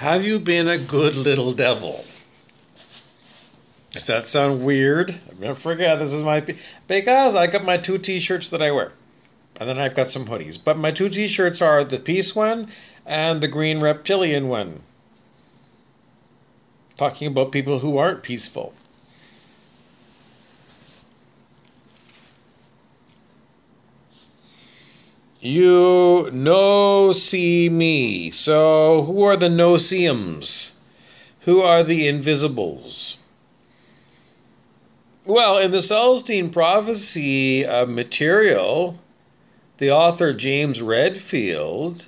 Have you been a good little devil? Does that sound weird? Don't forget, this is because I got my 2 t-shirts that I wear. And then I've got some hoodies. But my 2 t-shirts are the peace one and the green reptilian one. Talking about people who aren't peaceful. You no see me. So who are the no-see-ums? Who are the invisibles? Well, in the Celestine Prophecy material, the author James Redfield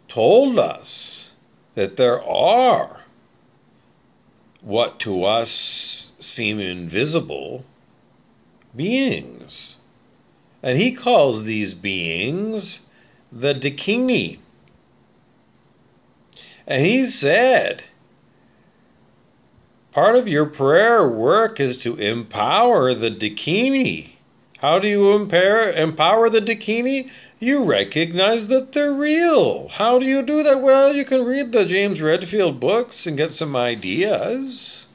told us that there are what to us seem invisible beings. And he calls these beings the Dakini. And he said, part of your prayer work is to empower the Dakini. How do you empower the Dakini? You recognize that they're real. How do you do that? Well, you can read the James Redfield books and get some ideas.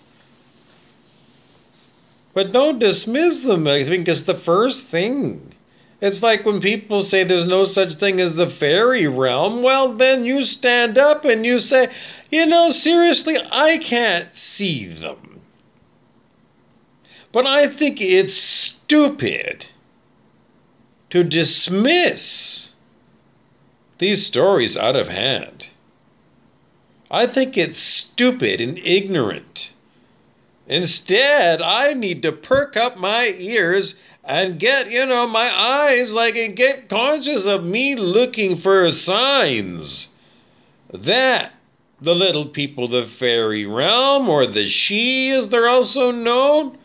But don't dismiss them, I think, is the first thing. It's like when people say there's no such thing as the fairy realm. Well, then you stand up and you say, you know, seriously, I can't see them. But I think it's stupid to dismiss these stories out of hand. I think it's stupid and ignorant. Instead, I need to perk up my ears and get, my eyes, and get conscious of me looking for signs that the little people, the fairy realm, or the she, as they're also known,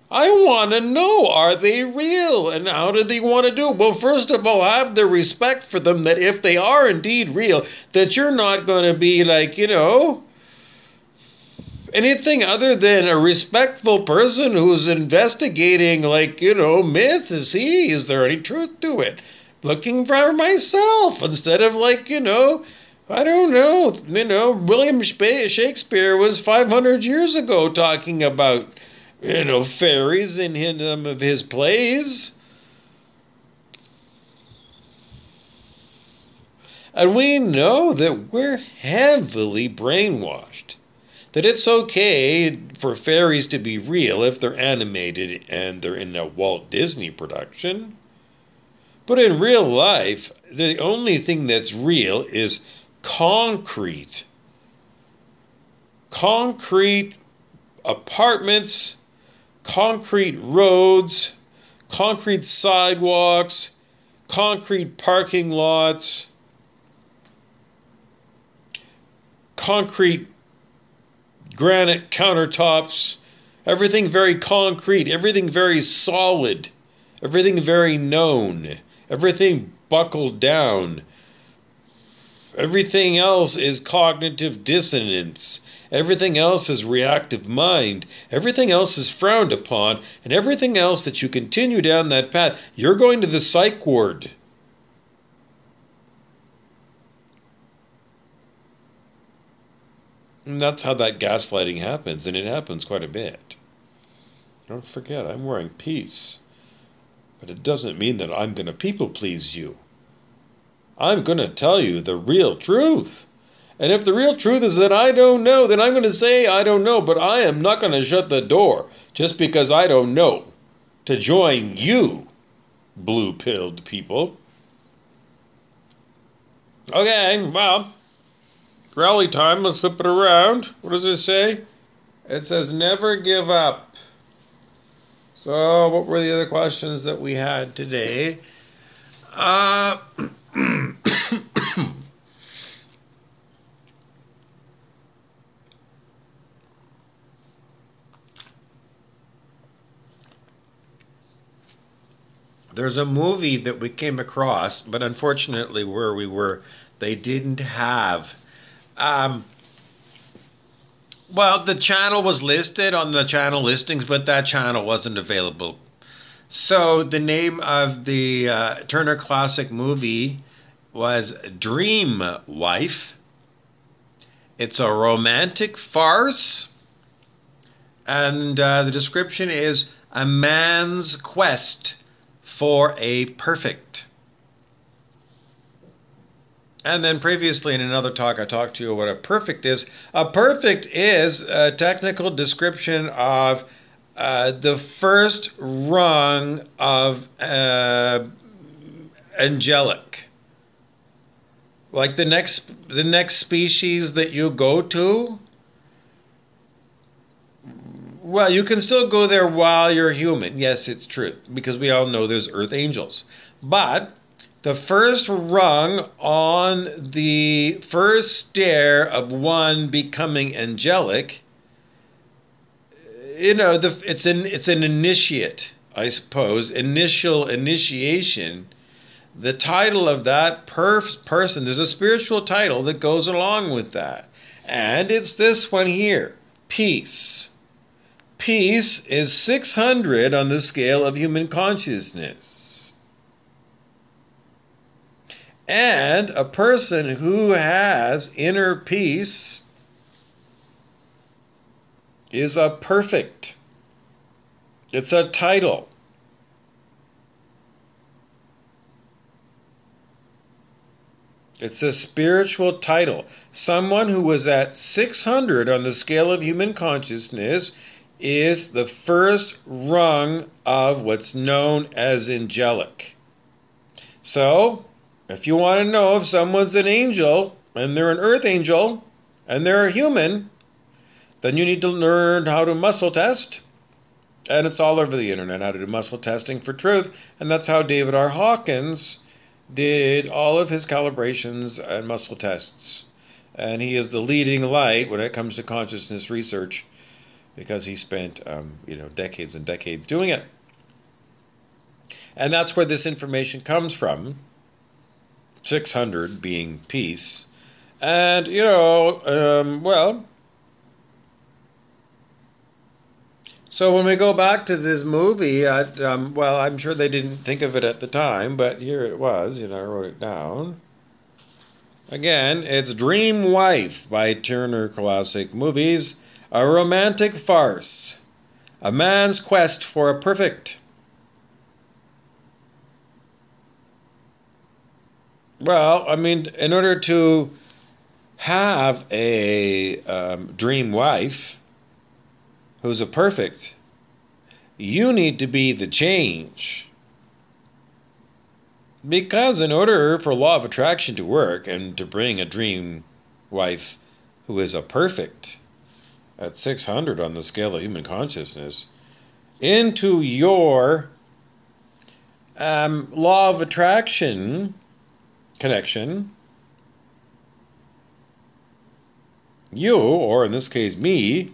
I want to know, are they real? And how do they want to do it? Well, first of all, have the respect for them that if they are indeed real, that you're not going to be anything other than a respectful person who's investigating, myth. Is there any truth to it? Looking for myself instead of, I don't know. William Shakespeare was 500 years ago talking about, fairies in some of his plays. And we know that we're heavily brainwashed. That it's okay for fairies to be real if they're animated and they're in a Walt Disney production. But in real life, the only thing that's real is concrete. Concrete apartments, concrete roads, concrete sidewalks, concrete parking lots, concrete granite countertops, everything very concrete, everything very solid, everything very known, everything buckled down. Everything else is cognitive dissonance. Everything else is reactive mind. Everything else is frowned upon. And everything else that you continue down that path, you're going to the psych ward. And that's how that gaslighting happens, and it happens quite a bit. Don't forget, I'm wearing peace. But it doesn't mean that I'm going to people please you. I'm going to tell you the real truth. And if the real truth is that I don't know, then I'm going to say I don't know, but I am not going to shut the door just because I don't know to join you, blue-pilled people. Okay, well, rally time, let's flip it around. What does it say? It says never give up. So what were the other questions that we had today? There's a movie that we came across, but unfortunately where we were, they didn't have well, the channel was listed on the channel listings, but that channel wasn't available. So the name of the Turner Classic movie was Dream Wife. It's a romantic farce, and the description is a man's quest for a perfect. And then previously in another talk, I talked to you what a perfect is. A perfect is a technical description of the first rung of angelic. Like the next species that you go to, well, you can still go there while you're human. Yes, it's true, because we all know there's earth angels. But the first rung on the first stair of one becoming angelic, it's an initiate, I suppose, initiation. The title of that person, there's a spiritual title that goes along with that. And it's this one here, peace. Peace is 600 on the scale of human consciousness. And a person who has inner peace is a perfect. It's a title. It's a spiritual title. Someone who was at 600 on the scale of human consciousness is the first rung of what's known as angelic. So, if you want to know if someone's an angel, and they're an earth angel, and they're a human, then you need to learn how to muscle test. And it's all over the internet, how to do muscle testing for truth. And that's how David R. Hawkins did all of his calibrations and muscle tests. And he is the leading light when it comes to consciousness research, because he spent decades and decades doing it. And that's where this information comes from, 600 being peace. And, so when we go back to this movie, I'm sure they didn't think of it at the time, but here it was, I wrote it down. Again, it's Dream Wife by Turner Classic Movies, a romantic farce, a man's quest for a perfect. Well, in order to have a dream wife who's a perfect, you need to be the change. Because in order for law of attraction to work and to bring a dream wife who is a perfect at 600 on the scale of human consciousness into your law of attraction connection, you, or in this case me,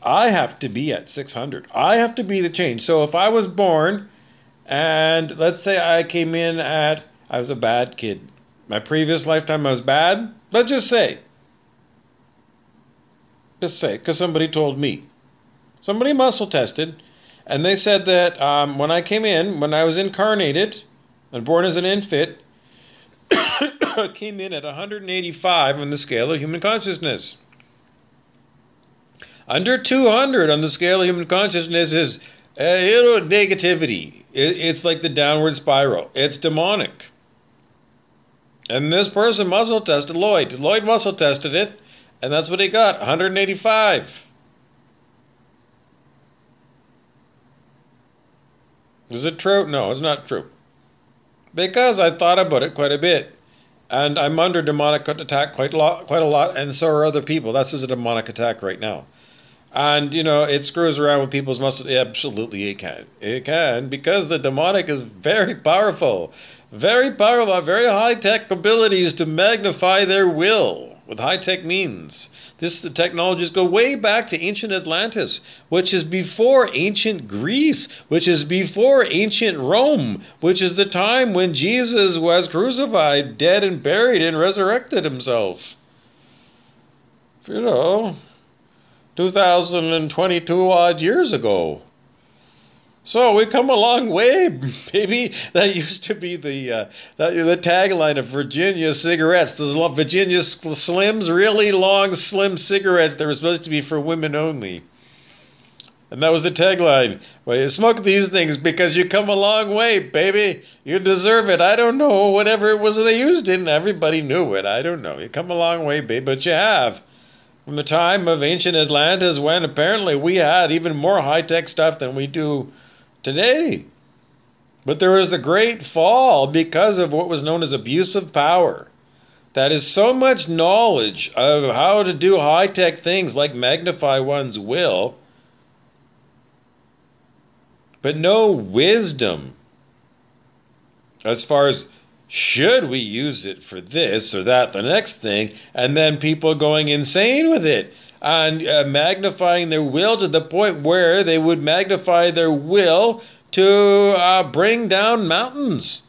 I have to be at 600. I have to be the change. So if I was born, and let's say I came in I was a bad kid. My previous lifetime I was bad. Let's just say, because somebody told me. Somebody muscle tested, and they said that when I came in, when I was incarnated and born as an infant, I came in at 185 on the scale of human consciousness. Under 200 on the scale of human consciousness is negativity. It's like the downward spiral. It's demonic. And this person muscle tested Lloyd. Lloyd muscle tested it, and that's what he got, 185. Is it true? No, it's not true. Because I thought about it quite a bit. And I'm under demonic attack quite a lot, and so are other people. This is a demonic attack right now. And, it screws around with people's muscles. Absolutely, it can. It can, because the demonic is very powerful. Very powerful, very high-tech abilities to magnify their will with high-tech means. The technologies go way back to ancient Atlantis, which is before ancient Greece, which is before ancient Rome, which is the time when Jesus was crucified, dead and buried, and resurrected himself. 2022 odd years ago. So we come a long way, baby. That used to be the tagline of Virginia cigarettes. Those Virginia Slims, really long, slim cigarettes that were supposed to be for women only. And that was the tagline. Well, you smoke these things because you come a long way, baby. You deserve it. I don't know. Whatever it was they used it, and everybody knew it. I don't know. You come a long way, baby. But you have. From the time of ancient Atlantis, when apparently we had even more high-tech stuff than we do today. But there was the great fall because of what was known as abuse of power. That is so much knowledge of how to do high-tech things like magnify one's will, but no wisdom as far as should we use it for this or that, the next thing, and then people going insane with it and magnifying their will to the point where they would magnify their will to bring down mountains.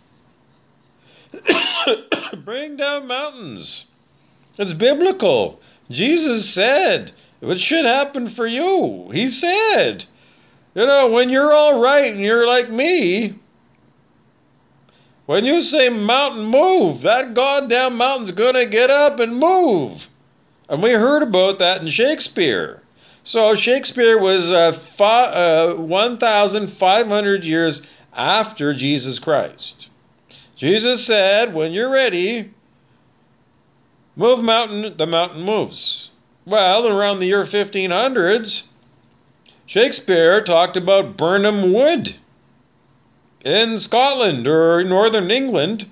Bring down mountains. It's biblical. Jesus said it should happen for you. He said, you know, when you're all right and you're like me, when you say mountain move, that goddamn mountain's going to get up and move. And we heard about that in Shakespeare. So Shakespeare was 1,500 years after Jesus Christ. Jesus said, when you're ready, move mountain, the mountain moves. Well, around the year 1500s, Shakespeare talked about Birnam Wood in Scotland or northern England.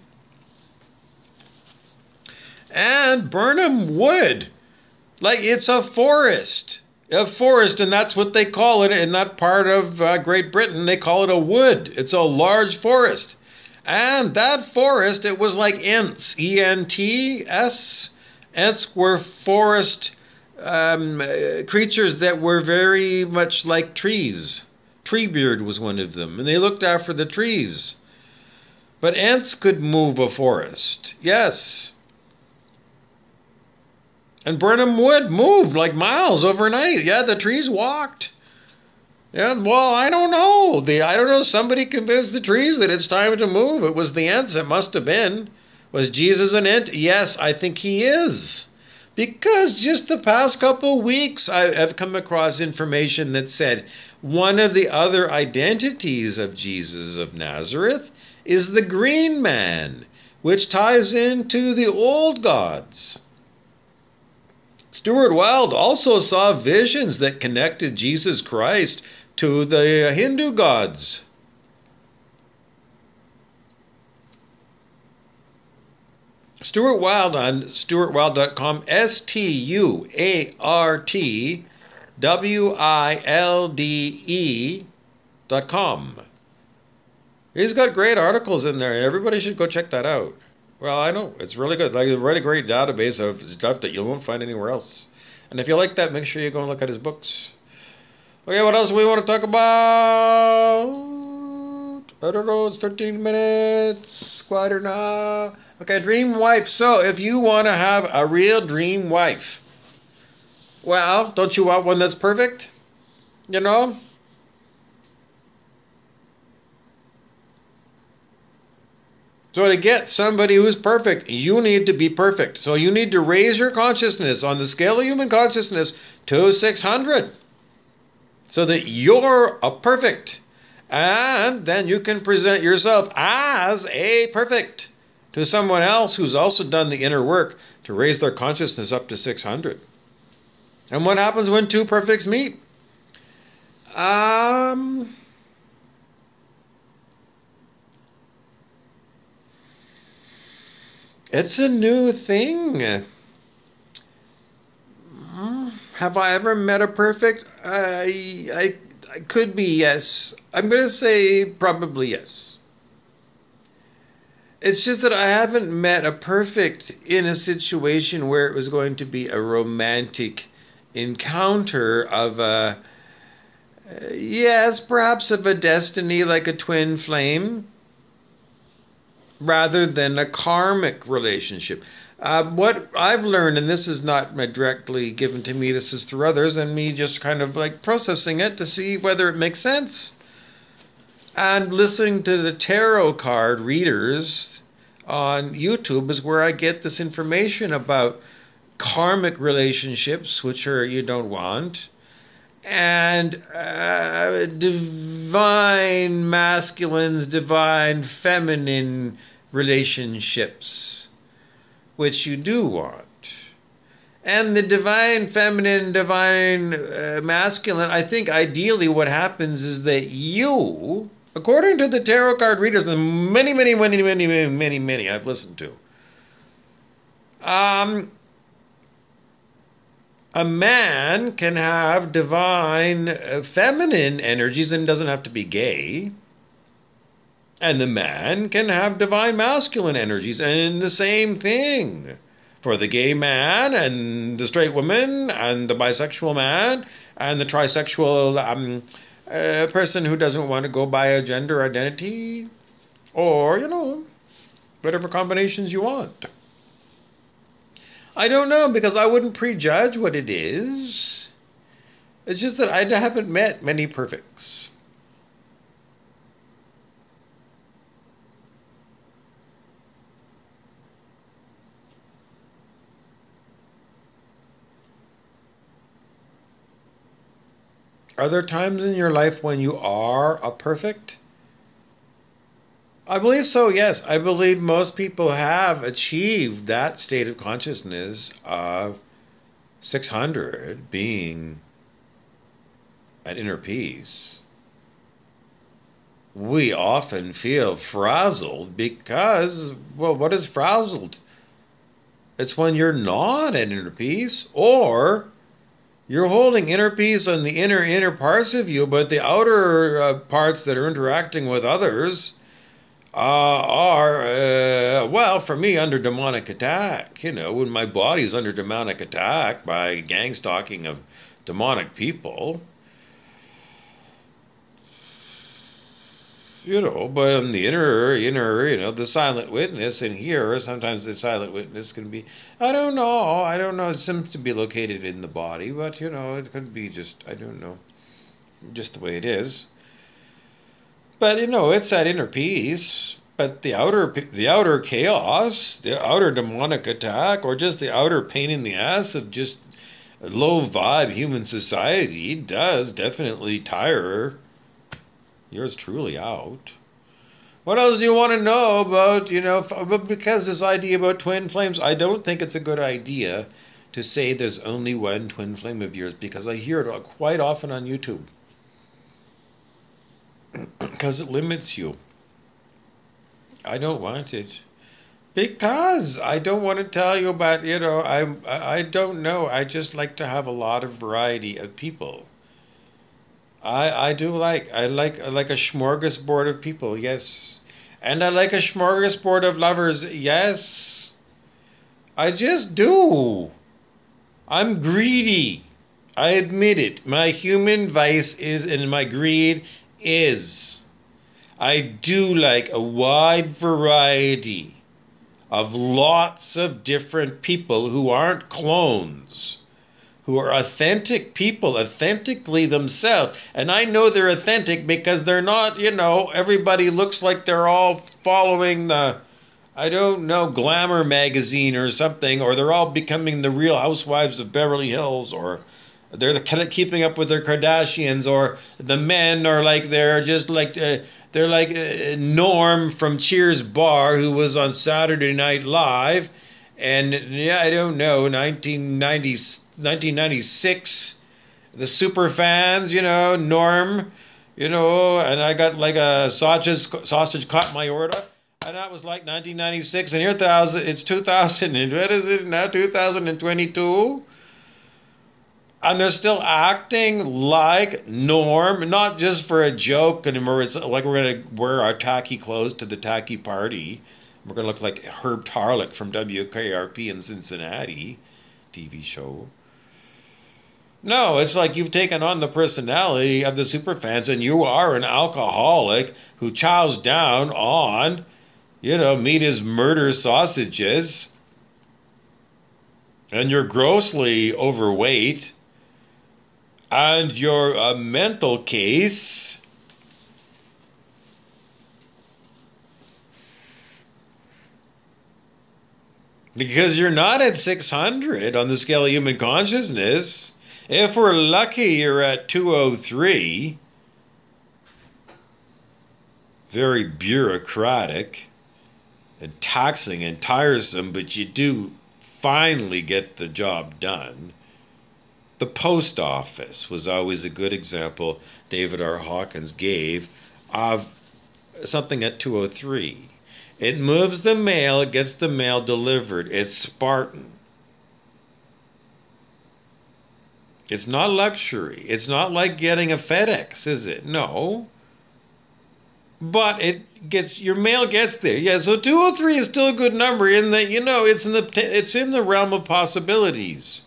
And Birnam Wood, like it's a forest, and that's what they call it in that part of Great Britain. They call it a wood. It's a large forest. And that forest, it was like Ents, E-N-T-S. Ents were forest creatures that were very much like trees. Treebeard was one of them, and they looked after the trees. But ants could move a forest, yes. And Birnam Wood moved like miles overnight. Yeah, the trees walked. Yeah, well, I don't know. Somebody convinced the trees that it's time to move. It was the ants, it must have been. Was Jesus an ant? Yes, I think he is. Because just the past couple weeks, I've come across information that said one of the other identities of Jesus of Nazareth is the green man, which ties into the old gods. Stuart Wilde also saw visions that connected Jesus Christ to the Hindu gods. Stuart Wilde on stuartwilde.com, STUARTWILDE.com. He's got great articles in there, and everybody should go check that out. Well, I know, it's really good. Like, a really great database of stuff that you won't find anywhere else. And if you like that, make sure you go and look at his books. Okay, what else do we want to talk about? I don't know, it's 13 minutes. Quiet or not? Okay, dream wife. So, if you want to have a real dream wife, well, don't you want one that's perfect? You know? So to get somebody who's perfect, you need to be perfect. So you need to raise your consciousness on the scale of human consciousness to 600. So that you're a perfect. And then you can present yourself as a perfect to someone else who's also done the inner work to raise their consciousness up to 600. And what happens when two perfects meet? It's a new thing. Have I ever met a perfect? I could be yes. I'm going to say probably yes. It's just that I haven't met a perfect in a situation where it was going to be a romantic encounter of a, yes, perhaps of a destiny like a twin flame, rather than a karmic relationship. What I've learned, and this is not directly given to me, this is through others, and me just kind of like processing it to see whether it makes sense. And listening to the tarot card readers on YouTube is where I get this information about karmic relationships, which are you don't want, and divine masculines, divine feminine relationships, which you do want. And the divine feminine, divine masculine, I think ideally what happens is that you, according to the tarot card readers, and many I've listened to, a man can have divine feminine energies and doesn't have to be gay. And the man can have divine masculine energies, and the same thing for the gay man and the straight woman and the bisexual man and the trisexual person who doesn't want to go by a gender identity, or, whatever combinations you want. I don't know, because I wouldn't prejudge what it is. It's just that I haven't met many perfects. Are there times in your life when you are a perfect? I believe so, yes. I believe most people have achieved that state of consciousness of 600 being at inner peace. We often feel frazzled because, well, what is frazzled? It's when you're not at inner peace, or you're holding inner peace on the inner parts of you, but the outer parts that are interacting with others are, well, for me, under demonic attack. When my body's under demonic attack by gang stalking of demonic people, but on the inner, the silent witness in here, sometimes the silent witness can be, I don't know, it seems to be located in the body, but, it could be just, I don't know, just the way it is. But, it's that inner peace, but the outer chaos, the outer demonic attack, or just the outer pain in the ass of just low vibe human society does definitely tire yours truly out. What else do you want to know about, because this idea about twin flames, I don't think it's a good idea to say there's only one twin flame of yours, because I hear it quite often on YouTube. Because it limits you. I don't want it. Because I don't want to tell you about, I don't know. I just like to have a lot of variety of people. I like a smorgasbord of people, yes. And I like a smorgasbord of lovers, yes. I just do. I'm greedy. I admit it. My human vice is, and my greed is, I do like a wide variety of lots of different people who aren't clones, who are authentic people, authentically themselves. And I know they're authentic because they're not, everybody looks like they're all following the, I don't know, Glamour magazine or something, or they're all becoming the Real Housewives of Beverly Hills, or they're kind of keeping up with their Kardashians, or the men are like, they're just like, they're like Norm from Cheers Bar, who was on Saturday Night Live, and I don't know, 1996, the super fans, Norm, and I got like a sausage caught my aorta, and that was like 1996, and here it's 2000, and what is it now, 2022? And they're still acting like Norm, not just for a joke anymore. It's like we're going to wear our tacky clothes to the tacky party. We're going to look like Herb Tarlick from WKRP in Cincinnati TV show. No, it's like you've taken on the personality of the superfans, and you are an alcoholic who chows down on, meat is murder sausages, and you're grossly overweight. And your mental case Because you're not at 600 on the scale of human consciousness. If we're lucky, you're at 203. Very bureaucratic and taxing and tiresome, but you do finally get the job done. The post office was always a good example David R. Hawkins gave of something at 203. It moves the mail, it gets the mail delivered. It's Spartan. It's not luxury. It's not like getting a FedEx, is it? No. But your mail gets there. Yeah, so 203 is still a good number in that, it's in the realm of possibilities.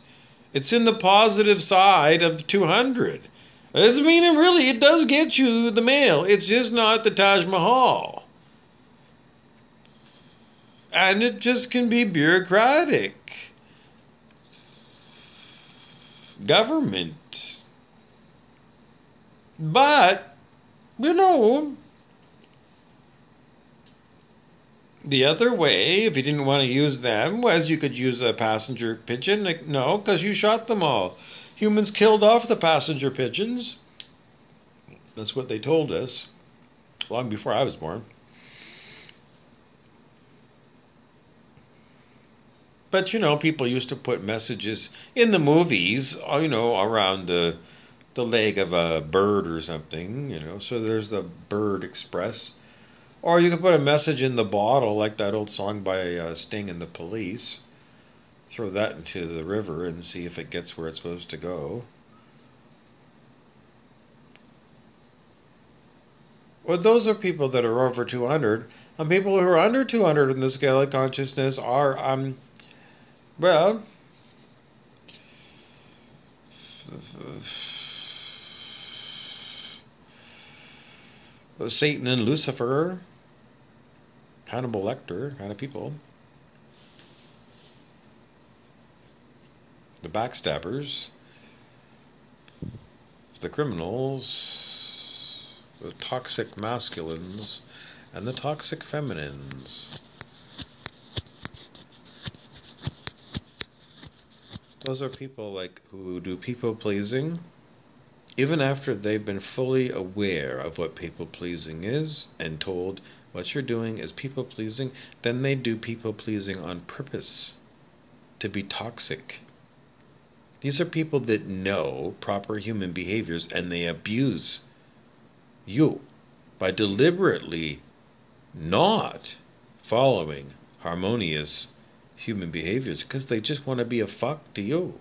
It's in the positive side of 200. It doesn't mean it does get you the mail. It's just not the Taj Mahal. And it just can be bureaucratic. Government. But, the other way, if you didn't want to use them, was you could use a passenger pigeon. No, because you shot them all. Humans killed off the passenger pigeons. That's what they told us long before I was born. But, people used to put messages in the movies, around the leg of a bird or something, So there's the Bird Express. Or you could put a message in the bottle, like that old song by Sting and the Police. Throw that into the river and see if it gets where it's supposed to go. Well, those are people that are over 200. And people who are under 200 in the scale of consciousness are, Satan and Lucifer, Hannibal Lecter kind of people. The backstabbers, the criminals, the toxic masculines, and the toxic feminines. Those are people who do people pleasing, even after they've been fully aware of what people pleasing is and told what you're doing is people pleasing, then they do people pleasing on purpose to be toxic. These are people that know proper human behaviors and they abuse you by deliberately not following harmonious human behaviors because they just want to be a fuck to you.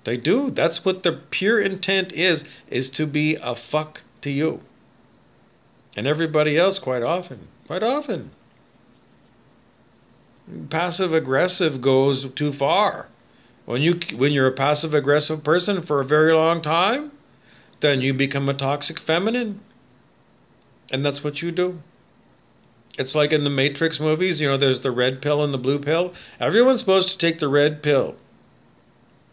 They do. That's what the pure intent is to be a fuck to you. And everybody else quite often. Passive aggressive goes too far. When you're a passive aggressive person for a very long time, then you become a toxic feminine. And that's what you do. It's like in the Matrix movies, there's the red pill and the blue pill. Everyone's supposed to take the red pill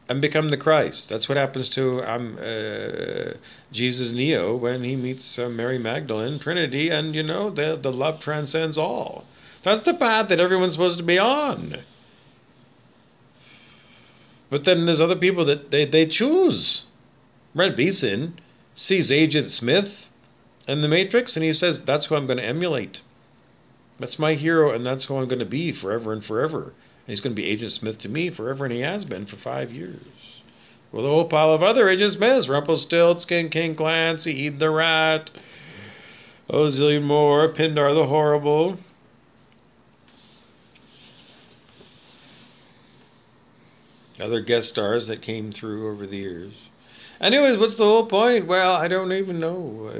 and become the Christ. That's what happens to Jesus Neo when he meets Mary Magdalene, Trinity, and the love transcends all. That's the path that everyone's supposed to be on. But then there's other people that they choose. Brent Beeson sees Agent Smith in the Matrix and he says, that's who I'm going to emulate. That's my hero, and that's who I'm going to be forever and forever. And he's going to be Agent Smith to me forever, and he has been for 5 years. With a whole pile of other Agent Smiths, Rumpelstiltskin, King Clancy, Ede the Rat, a zillion more, Pindar the Horrible. Other guest stars that came through over the years. Anyways, what's the whole point? Well, I don't even know.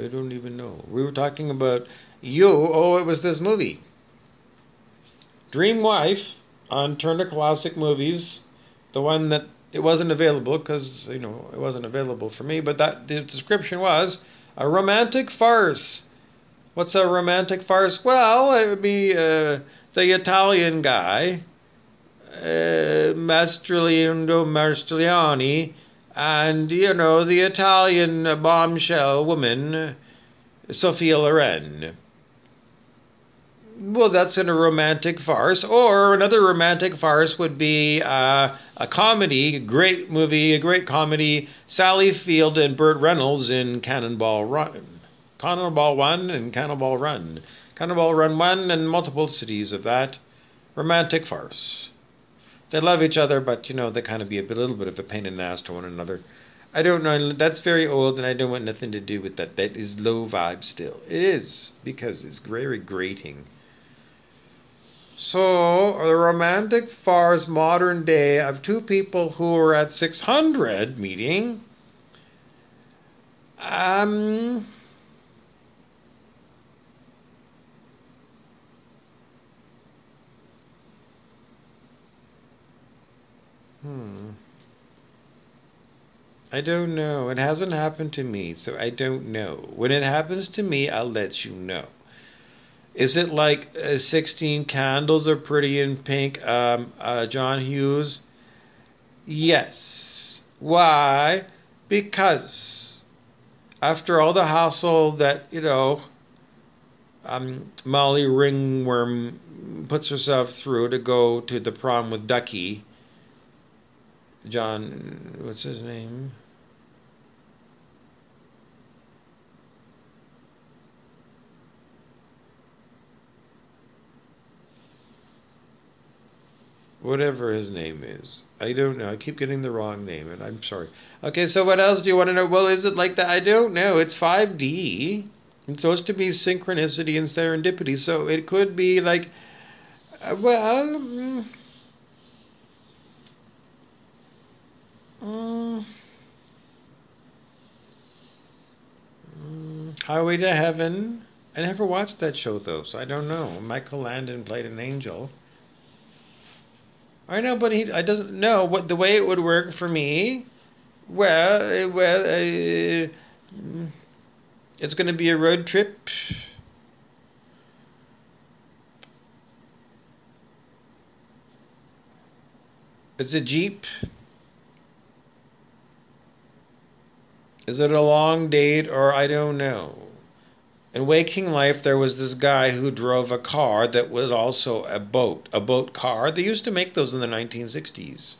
We were talking about you. Oh, it was this movie. Dream Wife on Turner Classic Movies. The one that it wasn't available because, it wasn't available for me. But the description was a romantic farce. What's a romantic farce? Well, it would be the Italian guy, Mastroianni, and, the Italian bombshell woman, Sophia Loren. Well, that's in a romantic farce. Or another romantic farce would be a comedy, a great movie, a great comedy. Sally Field and Burt Reynolds in Cannonball Run. Cannonball 1 and Cannonball Run. Cannonball Run 1 and multiple cities of that. Romantic farce. They love each other, but, they kind of be a little bit of a pain in the ass to one another. I don't know. That's very old, and I don't want nothing to do with that. That is low vibe still. It is, because it's very grating. So, the romantic farce modern day of two people who were at 600 meeting. I don't know. It hasn't happened to me, so I don't know. When it happens to me, I'll let you know. Is it like 16 Candles Are Pretty in Pink, John Hughes? Yes. Why? Because after all the hassle that, Molly Ringworm puts herself through to go to the prom with Ducky, John, what's his name? Whatever his name is. I don't know. I keep getting the wrong name, and I'm sorry. Okay, so what else do you want to know? Well, is it like that? I don't know. It's 5D. It's supposed to be synchronicity and serendipity, so it could be like, Highway to Heaven. I never watched that show, though, so I don't know. Michael Landon played an angel. I know, but I doesn't know what the way it would work for me. It's going to be a road trip. It's a Jeep. Is it a long date, or I don't know. In Waking Life, there was this guy who drove a car that was also a boat car. They used to make those in the 1960s.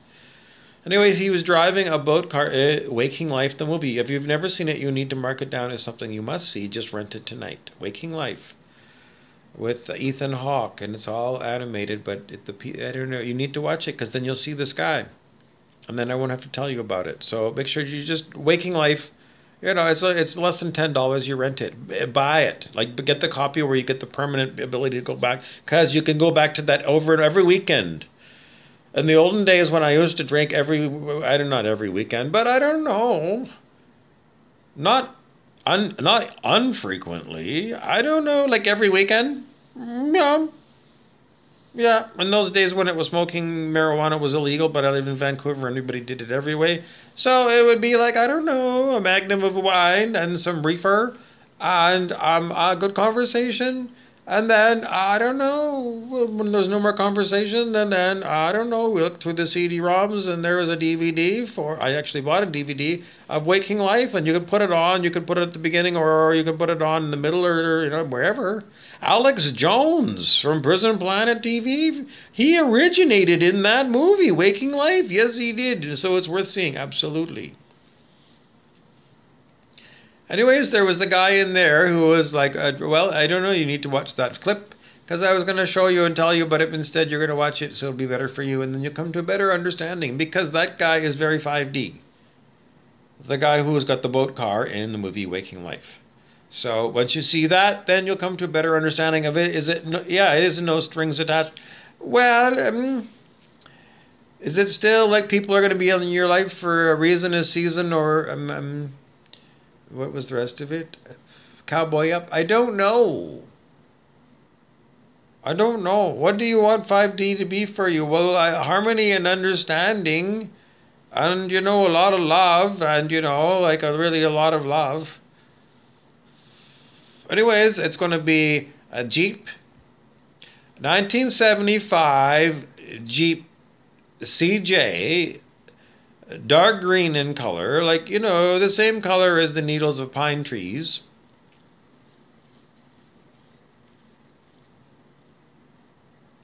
Anyways, he was driving a boat car, Waking Life, the movie. If you've never seen it, you need to mark it down as something you must see. Just rent it tonight. Waking Life with Ethan Hawke, and it's all animated, but I don't know. You need to watch it because then you'll see this guy, and then I won't have to tell you about it. So make sure you just Waking Life. It's less than $10. You rent it, buy it. Like get the copy where you get the permanent ability to go back, because you can go back to that over and every weekend. In the olden days when I used to drink not every weekend, but I don't know, not unfrequently. I don't know, like every weekend. Yeah, in those days when it was smoking marijuana was illegal, but I live in Vancouver and everybody did it every way. So it would be like, I don't know, a magnum of wine and some reefer and a good conversation. And then, I don't know, when there's no more conversation, and then, I don't know, we looked through the CD-ROMs and there was a DVD I actually bought a DVD of Waking Life, and you could put it on, you could put it at the beginning, or you could put it on in the middle, or wherever. Alex Jones from Prison Planet TV, he originated in that movie, Waking Life. Yes, he did. So it's worth seeing, absolutely. Anyways, there was the guy in there who was like, I don't know, you need to watch that clip, because I was going to show you and tell you, but instead you're going to watch it, so it'll be better for you, and then you'll come to a better understanding, because that guy is very 5D. The guy who has got the boat car in the movie Waking Life. So once you see that, then you'll come to a better understanding of it. It is no strings attached. Well, is it still like people are going to be in your life for a reason, a season, or what was the rest of it? Cowboy Up? I don't know. What do you want 5D to be for you? Well, harmony and understanding, and a lot of love, and like really a lot of love. Anyways, it's going to be a Jeep, 1975 Jeep CJ, dark green in color, like, the same color as the needles of pine trees.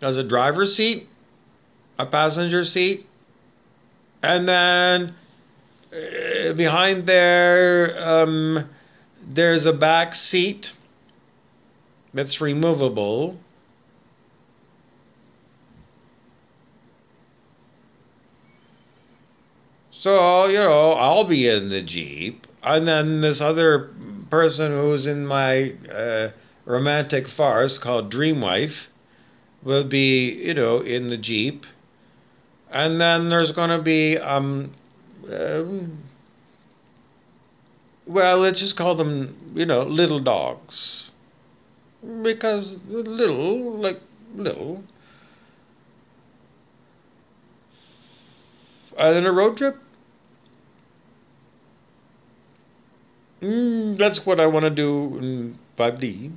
There's a driver's seat, a passenger seat, and then behind there, there's a back seat that's removable. So, I'll be in the Jeep, and then this other person who's in my romantic farce called Dream Wife will be, in the Jeep. And then there's going to be, well, let's just call them, little dogs. Because little. And then a road trip? That's what I want to do in 5D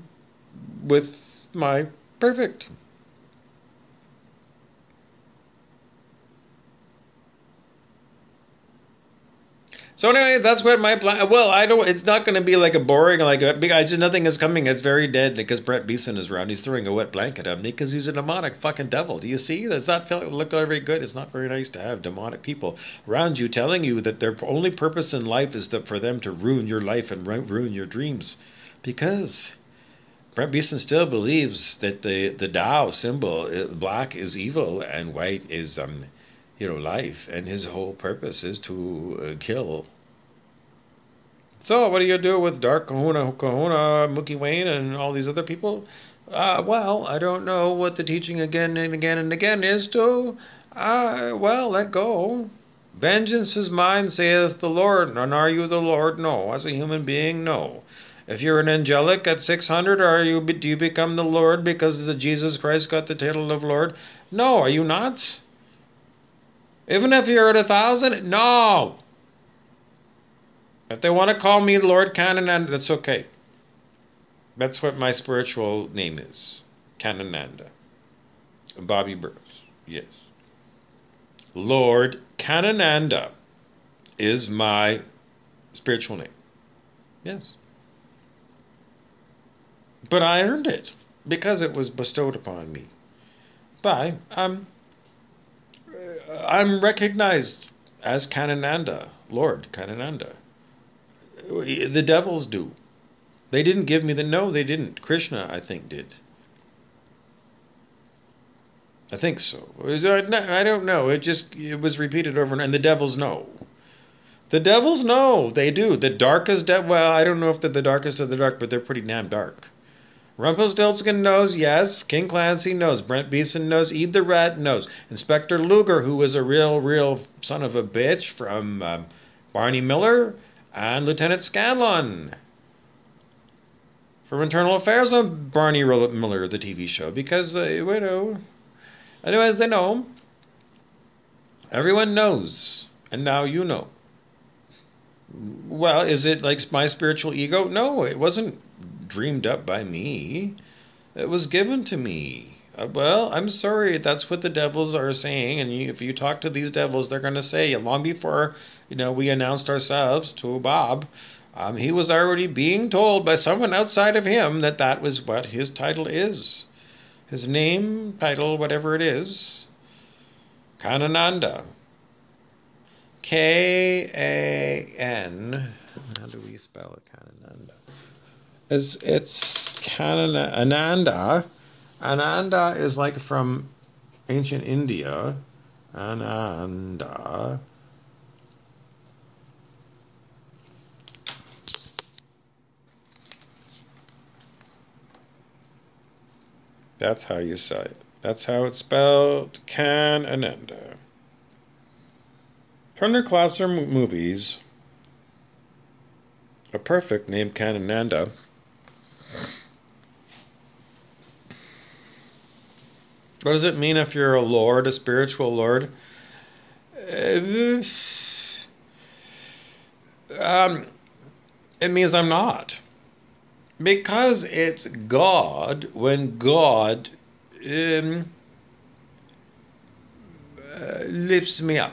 with my perfect. So anyway, that's what my plan. Well, it's not going to be like a boring, because nothing is coming. It's very dead because Brett Beeson is around. He's throwing a wet blanket on me because he's a demonic fucking devil. Do you see? Does not look very good. It's not very nice to have demonic people around you telling you that their only purpose in life is for them to ruin your life and ruin your dreams. Because Brett Beeson still believes that the Tao symbol, black is evil and white is life, and his whole purpose is to kill. So what do you do with Dark Kahuna, Mookie Wayne, and all these other people? Well, I don't know what the teaching again and again and again is to, let go. Vengeance is mine, saith the Lord. And are you the Lord? No. As a human being, no. If you're an angelic at 600, do you become the Lord because Jesus Christ got the title of Lord? No. Are you not? Even if you're at 1,000? No! If they want to call me Lord Canonanda, that's okay. That's what my spiritual name is. Canonanda. Bobby Burrows. Yes. Lord Canonanda is my spiritual name. Yes. But I earned it because it was bestowed upon me by I'm recognized as Canonanda, Lord Canonanda. The devils do. They didn't give me no, they didn't. Krishna, I think, did. I think so. I don't know. It was repeated over and the devils know. The devils know. They do. The darkest well, I don't know if they're the darkest of the dark, but they're pretty damn dark. Rumpelstiltskin knows, yes. King Clancy knows. Brent Beeson knows. Ede the Rat knows. Inspector Luger, who was a real son of a bitch from Barney Miller, and Lieutenant Scanlon from Internal Affairs on Barney Miller, the TV show, because, anyways, they know. Everyone knows. And now you know. Well, is it like my spiritual ego? No, it wasn't dreamed up by me. It was given to me. Well, I'm sorry, that's what the devils are saying, and if you talk to these devils, they're going to say, long before, we announced ourselves to Bob, he was already being told by someone outside of him that was what his title is. His name, title, whatever it is. Canonanda. K-A-N. How do we spell it, Canonanda? It's Ananda. Ananda is like from ancient India. Ananda. That's how you say it. That's how it's spelled. Canonanda. Turner Classroom Movies. A perfect name, Canonanda. What does it mean if you're a lord, a spiritual lord? It means I'm not. Because it's God, when God lifts me up.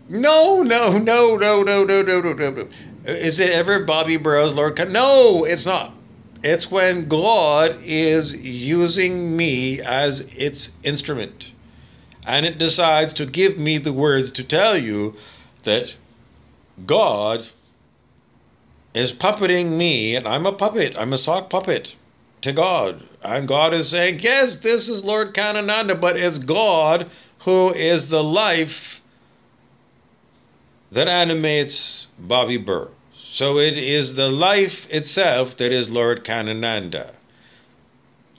No. Is it ever Bobby Burrows, Lord? No, it's not. It's when God is using me as its instrument. And it decides to give me the words to tell you that God is puppeting me, and I'm a puppet. I'm a sock puppet to God. And God is saying, yes, this is Lord Kanananda, but it's God who is the life that animates Bobby Burr. So it is the life itself that is Lord Kanananda.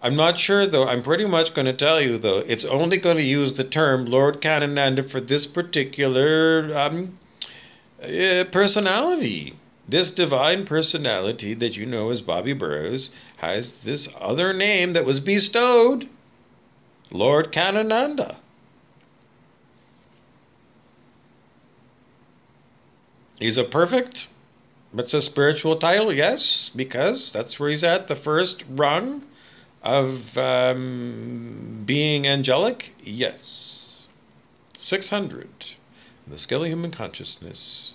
I'm not sure, though. I'm pretty much going to tell you, though, it's only going to use the term Lord Kanananda for this particular personality. This divine personality that you know as Bobby Burrows has this other name that was bestowed, Lord Kanananda. He's a perfect, it's a spiritual title, yes, because that's where he's at, the first rung of being angelic, yes. 600, the scale of human consciousness.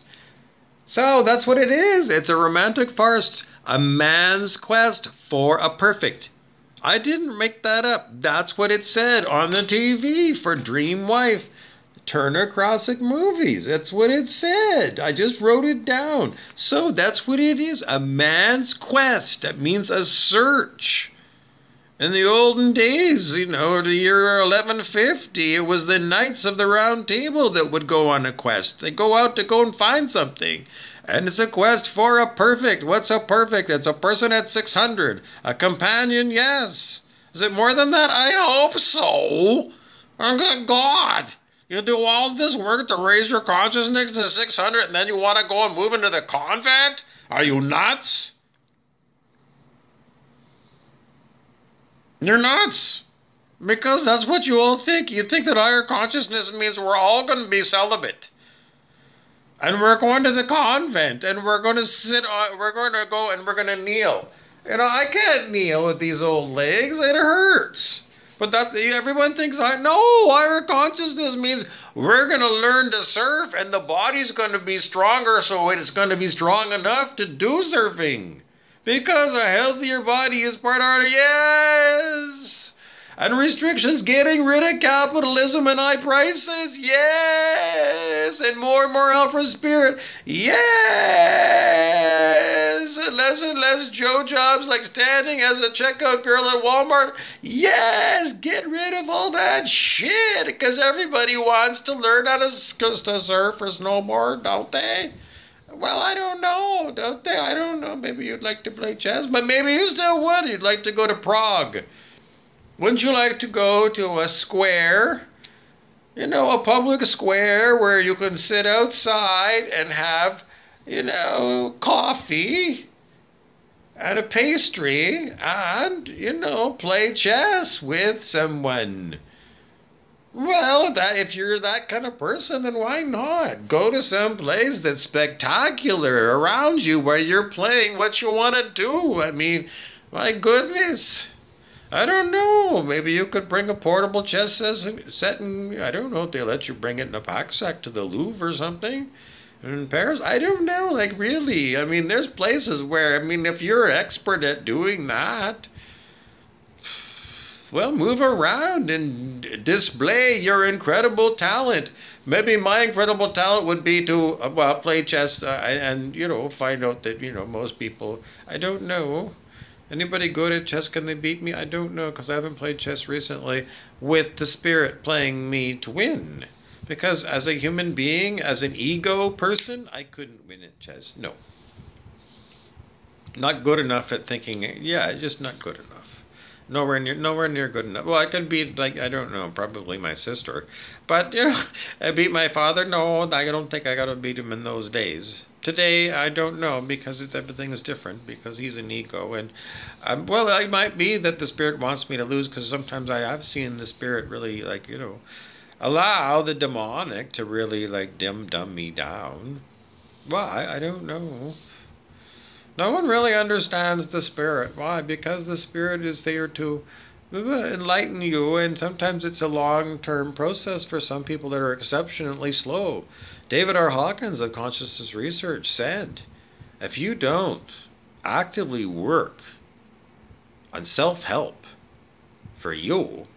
So that's what it is. It's a romantic farce, a man's quest for a perfect. I didn't make that up. That's what it said on the TV for Dream Wife. Turner Crossick Movies. That's what it said. I just wrote it down. So that's what it is. A man's quest. That means a search. In the olden days, the year 1150, it was the knights of the round table that would go on a quest. They go out to go and find something. And it's a quest for a perfect. What's a perfect? It's a person at 600. A companion, yes. Is it more than that? I hope so. Oh, good God. You do all this work to raise your consciousness to 600 and then you want to go and move into the convent? Are you nuts? You're nuts. Because that's what you all think. You think that higher consciousness means we're all going to be celibate. And we're going to the convent and we're going to we're going to go and we're going to kneel. I can't kneel with these old legs. It hurts. But everyone thinks higher consciousness means we're going to learn to surf and the body's going to be stronger, so it's going to be strong enough to do surfing. Because a healthier body is part of it, yes. And restrictions, getting rid of capitalism and high prices, yes. And more help for spirit, yes. And less Joe jobs like standing as a checkout girl at Walmart, yes. Get rid of all that shit, because everybody wants to learn how to surf or snowboard, don't they? Well, I don't know, don't they? I don't know. Maybe you'd like to play chess, but maybe you still would. You'd like to go to Prague. Wouldn't you like to go to a square, a public square where you can sit outside and have, coffee and a pastry and, play chess with someone? Well, if you're that kind of person, then why not? Go to some place that's spectacular around you where you're playing what you want to do. I mean, my goodness. I don't know. Maybe you could bring a portable chess set and, I don't know, if they let you bring it in a pack-sack to the Louvre or something in Paris. I don't know, really. I mean, there's places where, if you're an expert at doing that, well, move around and display your incredible talent. Maybe my incredible talent would be to, play chess and, find out that, most people, I don't know. Anybody good at chess? Can they beat me? I don't know, because I haven't played chess recently with the spirit playing me to win. Because as a human being, as an ego person, I couldn't win at chess. No. Not good enough at thinking. Yeah, just not good enough. Nowhere near good enough. Well, I could beat, I don't know, probably my sister. But, I beat my father? No, I don't think I got to beat him in those days. Today, I don't know, because everything is different, because he's an ego. And, it might be that the spirit wants me to lose, because sometimes I have seen the spirit really, allow the demonic to really, dumb me down. Well, I don't know. No one really understands the spirit. Why? Because the spirit is there to enlighten you, and sometimes it's a long-term process for some people that are exceptionally slow. David R. Hawkins of Consciousness Research said, if you don't actively work on self-help for you,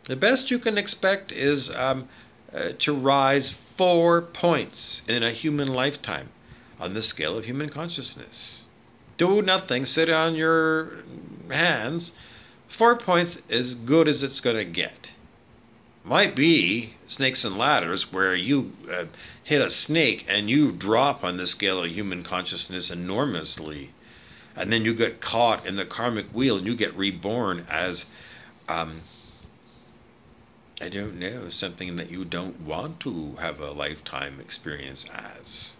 the best you can expect is to rise 4 points in a human lifetime on the scale of human consciousness. Do nothing, sit on your hands. 4 points as good as it's going to get. Might be snakes and ladders where you hit a snake and you drop on the scale of human consciousness enormously. And then you get caught in the karmic wheel and you get reborn as, I don't know, something that you don't want to have a lifetime experience as.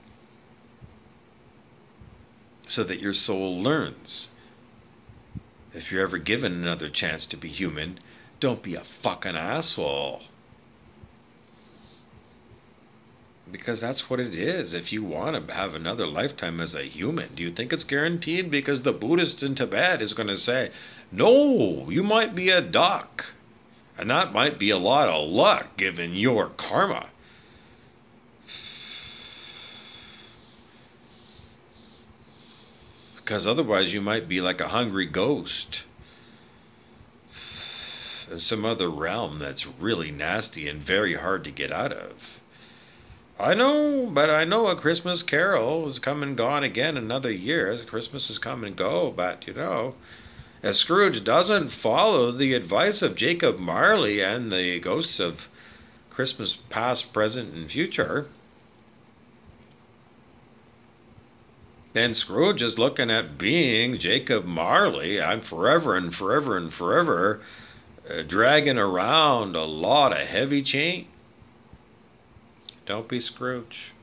So that your soul learns. If you're ever given another chance to be human, don't be a fucking asshole. Because that's what it is. If you want to have another lifetime as a human, do you think it's guaranteed? Because the Buddhist in Tibet is going to say, no, you might be a duck. And that might be a lot of luck given your karma. Because otherwise you might be like a hungry ghost in some other realm that's really nasty and very hard to get out of. I know, but I know A Christmas Carol has come and gone again another year. Christmas has come and go, but if Scrooge doesn't follow the advice of Jacob Marley and the ghosts of Christmas past, present, and future, then Scrooge is looking at being Jacob Marley. I'm forever and forever and forever dragging around a lot of heavy chain. Don't be Scrooge.